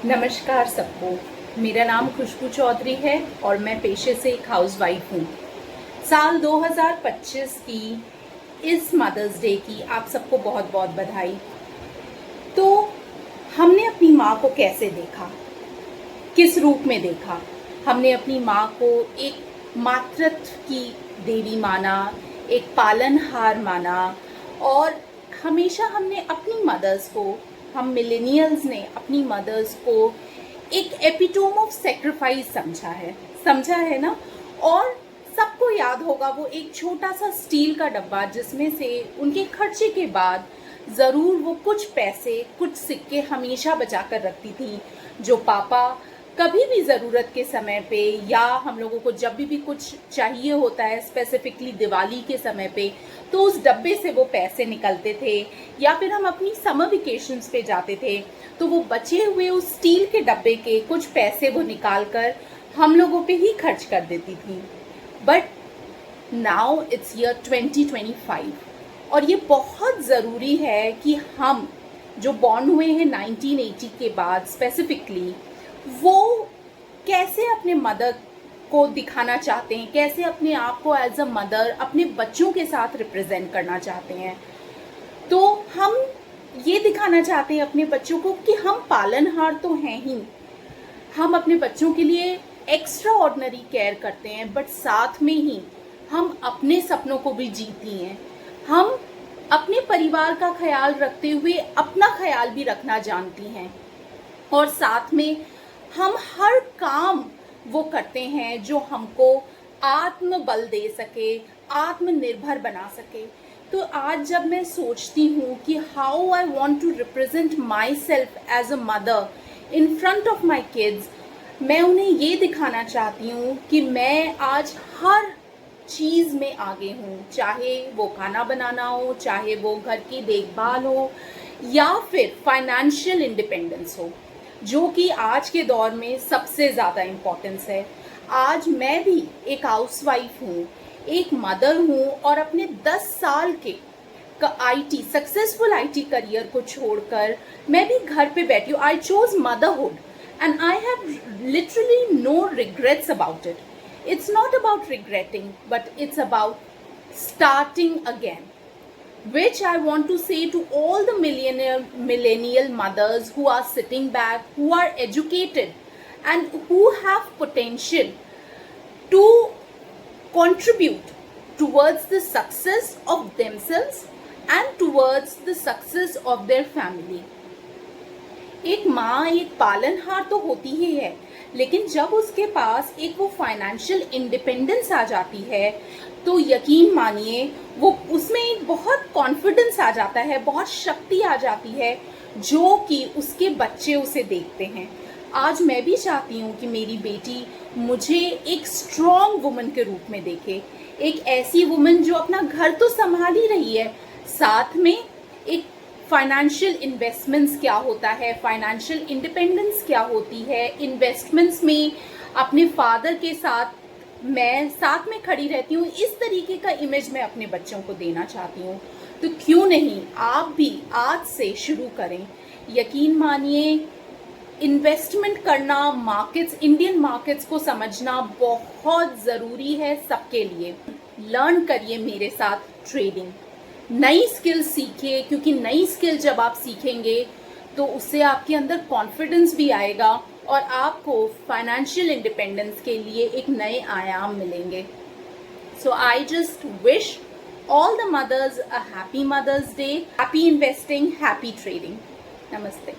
नमस्कार सबको। मेरा नाम खुशबू चौधरी है और मैं पेशे से एक हाउसवाइफ हूँ। साल 2025 की इस मदर्स डे की आप सबको बहुत बहुत बधाई। तो हमने अपनी माँ को कैसे देखा, किस रूप में देखा? हमने अपनी माँ को एक मातृत्व की देवी माना, एक पालनहार माना और हमेशा हमने अपनी मदर्स को, हम मिलेनियल्स ने अपनी मदर्स को एक एपिटोम ऑफ सेक्रीफाइस समझा है ना। और सबको याद होगा वो एक छोटा सा स्टील का डब्बा जिसमें से उनके खर्चे के बाद ज़रूर वो कुछ पैसे, कुछ सिक्के हमेशा बचा कर रखती थी, जो पापा कभी भी ज़रूरत के समय पे या हम लोगों को जब भी कुछ चाहिए होता है, स्पेसिफिकली दिवाली के समय पे, तो उस डब्बे से वो पैसे निकलते थे। या फिर हम अपनी समर वेकेशंस पे जाते थे तो वो बचे हुए उस स्टील के डब्बे के कुछ पैसे वो निकाल कर हम लोगों पे ही खर्च कर देती थी। बट नाउ इट्स ईयर 2025 और ये बहुत ज़रूरी है कि हम जो बॉर्न हुए हैं 1980 के बाद स्पेसिफिकली, वो कैसे अपने मदर को दिखाना चाहते हैं, कैसे अपने आप को एज अ मदर अपने बच्चों के साथ रिप्रेजेंट करना चाहते हैं। तो हम ये दिखाना चाहते हैं अपने बच्चों को कि हम पालनहार तो हैं ही, हम अपने बच्चों के लिए एक्स्ट्रा ऑर्डिनरी केयर करते हैं, बट साथ में ही हम अपने सपनों को भी जीती हैं। हम अपने परिवार का ख्याल रखते हुए अपना ख्याल भी रखना जानती हैं और साथ में हम हर काम वो करते हैं जो हमको आत्मबल दे सके, आत्मनिर्भर बना सके। तो आज जब मैं सोचती हूँ कि how I want to represent myself as a mother in front of my kids, मैं उन्हें ये दिखाना चाहती हूँ कि मैं आज हर चीज़ में आगे हूँ, चाहे वो खाना बनाना हो, चाहे वो घर की देखभाल हो या फिर फाइनेंशियल इंडिपेंडेंस हो, जो कि आज के दौर में सबसे ज़्यादा इम्पोर्टेंस है। आज मैं भी एक हाउसवाइफ हूँ, एक मदर हूँ और अपने 10 साल के आईटी सक्सेसफुल आईटी करियर को छोड़कर मैं भी घर पे बैठी हूँ। I chose motherhood and I have literally no regrets about it. It's not about regretting, but it's about starting again, which I want to say to all the millennial mothers who are sitting back, who are educated and who have potential to contribute towards the success of themselves and towards the success of their family. एक माँ एक पालनहार तो होती ही है, लेकिन जब उसके पास एक वो फाइनेंशियल इंडिपेंडेंस आ जाती है तो यकीन मानिए वो उसमें एक बहुत कॉन्फिडेंस आ जाता है, बहुत शक्ति आ जाती है, जो कि उसके बच्चे उसे देखते हैं। आज मैं भी चाहती हूँ कि मेरी बेटी मुझे एक स्ट्रॉन्ग वुमन के रूप में देखे, एक ऐसी वुमन जो अपना घर तो संभाल ही रही है, साथ में एक फाइनेंशियल इन्वेस्टमेंट्स क्या होता है, फाइनेंशियल इंडिपेंडेंस क्या होती है, इन्वेस्टमेंट्स में अपने फादर के साथ मैं साथ में खड़ी रहती हूँ, इस तरीके का इमेज मैं अपने बच्चों को देना चाहती हूँ। तो क्यों नहीं आप भी आज से शुरू करें। यकीन मानिए इन्वेस्टमेंट करना, मार्केट्स, इंडियन मार्केट्स को समझना बहुत ज़रूरी है सबके लिए। लर्न करिए मेरे साथ ट्रेडिंग, नई स्किल सीखिए, क्योंकि नई स्किल जब आप सीखेंगे तो उससे आपके अंदर कॉन्फिडेंस भी आएगा और आपको फाइनेंशियल इंडिपेंडेंस के लिए एक नए आयाम मिलेंगे। So I just wish all the mothers a happy Mother's Day, happy investing, happy trading. नमस्ते।